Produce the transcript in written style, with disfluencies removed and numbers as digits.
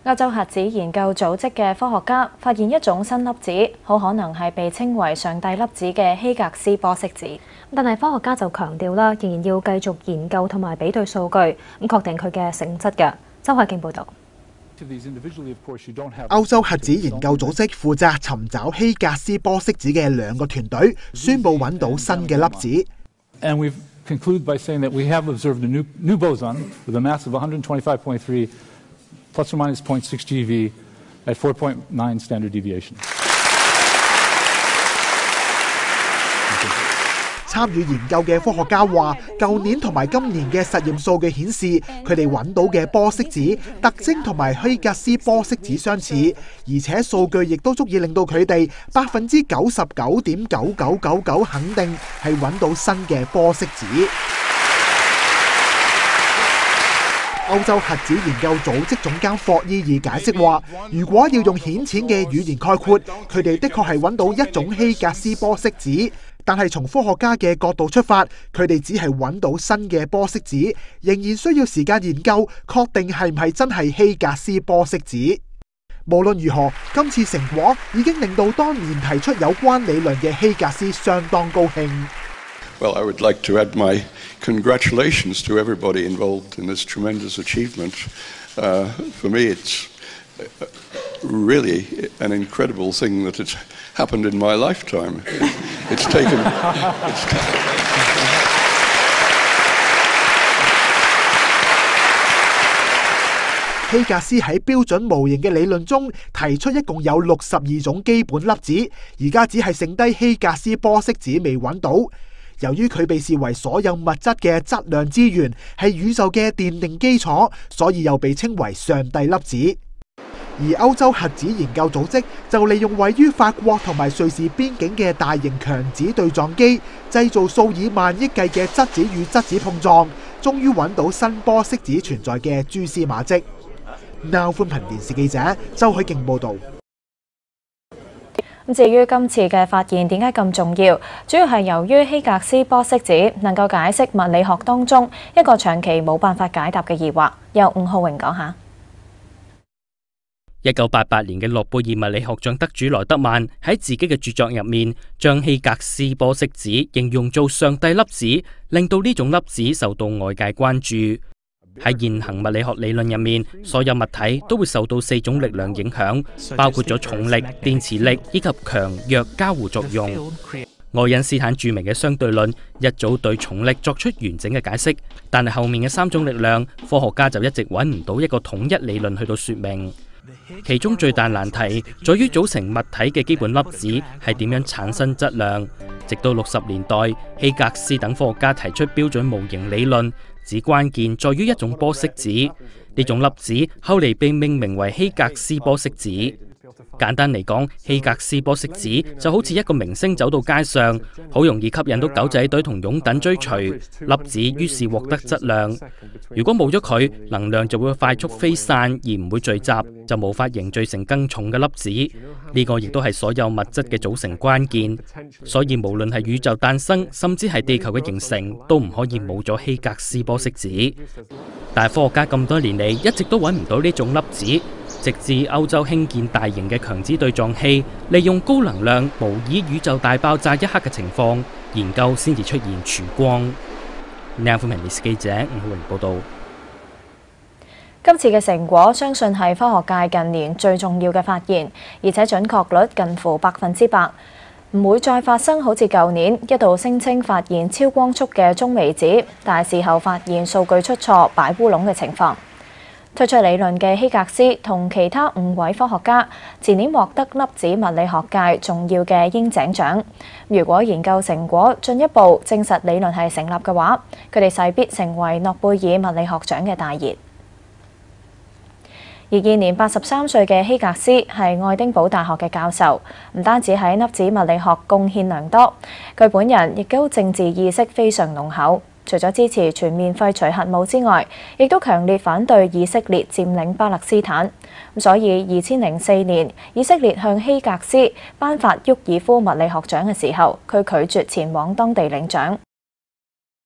歐洲核子研究組織嘅科學家發現一種新粒子，好可能係被稱為上帝粒子嘅希格斯玻色子。但係科學家就強調啦，仍然要繼續研究同埋比對數據，咁確定佢嘅性質嘅。周海敬報導。歐洲核子研究組織負責尋找希格斯玻色子嘅兩個團隊宣佈揾到新嘅粒子。And we've concluded by saying that we have observed a new boson with a mass of 125.3 plus or minus 0.6 GeV at 4.9 standard deviation. 參與研究嘅科學家話，舊年同埋今年嘅實驗數據顯示，佢哋揾到嘅玻色子特徵同埋希格斯玻色子相似，而且數據亦都足以令到佢哋99.999999%肯定係揾到新嘅玻色子。歐洲核子研究組織總監霍伊爾解釋話，如果要用顯淺嘅語言概括，佢哋的確係揾到一種希格斯玻色子。但係從科學家嘅角度出發，佢哋只係揾到新嘅玻色子，仍然需要時間研究，確定係唔係真係希格斯玻色子。無論如何，今次成果已經令到當年提出有關理論嘅希格斯相當高興。Well, I would like to add my congratulations to everybody involved in this tremendous achievement. For me, it's really an incredible thing that it's happened in my lifetime. It's taken. 希格斯喺標準模型嘅理論中提出一共有62種基本粒子，而家只係剩低希格斯玻色子未揾到。由於佢被視為所有物質嘅質量資源，係宇宙嘅奠定基礎，所以又被稱為上帝粒子。而歐洲核子研究組織就利用位於法國同埋瑞士邊境嘅大型強子對撞機，製造數以萬億計嘅質子與質子碰撞，終於揾到新玻色子存在嘅蛛絲馬跡。Now 寬頻電視記者周海敬報導。至於今次嘅發現點解咁重要，主要係由於希格斯玻色子能夠解釋物理學當中一個長期冇辦法解答嘅疑惑。由吳浩榮講下。1988年嘅諾貝爾物理學獎得主萊德曼喺自己嘅著作入面，將希格斯玻色子形容做上帝粒子，令到呢種粒子受到外界關注。喺現行物理學理論入面，所有物體都會受到4種力量影響，包括咗重力、電磁力以及強弱交互作用。愛因斯坦著名嘅相對論一早對重力作出完整嘅解釋，但係後面嘅3種力量，科學家就一直揾唔到一個統一理論去到說明。其中最大難題在於組成物體嘅基本粒子係點樣產生質量。直到60年代，希格斯等科學家提出標準模型理論，指關鍵在於一種玻色子。呢種粒子後嚟被命名為希格斯玻色子。簡單嚟講，希格斯玻色子就好似一個明星走到街上，好容易吸引到狗仔隊同擁躉追隨，粒子於是獲得質量。如果冇咗佢，能量就會快速飛散而唔會聚集，就無法凝聚成更重嘅粒子。呢個亦都係所有物質嘅組成關鍵。所以無論係宇宙誕生，甚至係地球嘅形成，都唔可以冇咗希格斯玻色子。但係科學家咁多年嚟一直都揾唔到呢種粒子。直至歐洲興建大型嘅強子對撞器，利用高能量模擬宇宙大爆炸一刻嘅情況，研究先至出現曙光。Now 寬頻電視記者吳浩榮報道。今次嘅成果相信係科學界近年最重要嘅發現，而且準確率近乎100%，唔會再發生好似舊年一度聲稱發現超光速嘅中微子，但係事後發現數據出錯擺烏龍嘅情況。推出理論嘅希格斯同其他5位科學家前年獲得粒子物理學界重要嘅鷹井獎。如果研究成果進一步證實理論係成立嘅話，佢哋勢必成為諾貝爾物理學獎嘅大熱。而現年83歲嘅希格斯係愛丁堡大學嘅教授，唔單止喺粒子物理學貢獻良多，佢本人亦都政治意識非常濃厚。除咗支持全面廢除核武之外，亦都強烈反對以色列佔領巴勒斯坦。所以2004年，以色列向希格斯頒發沃爾夫物理學獎嘅時候，佢拒絕前往當地領獎。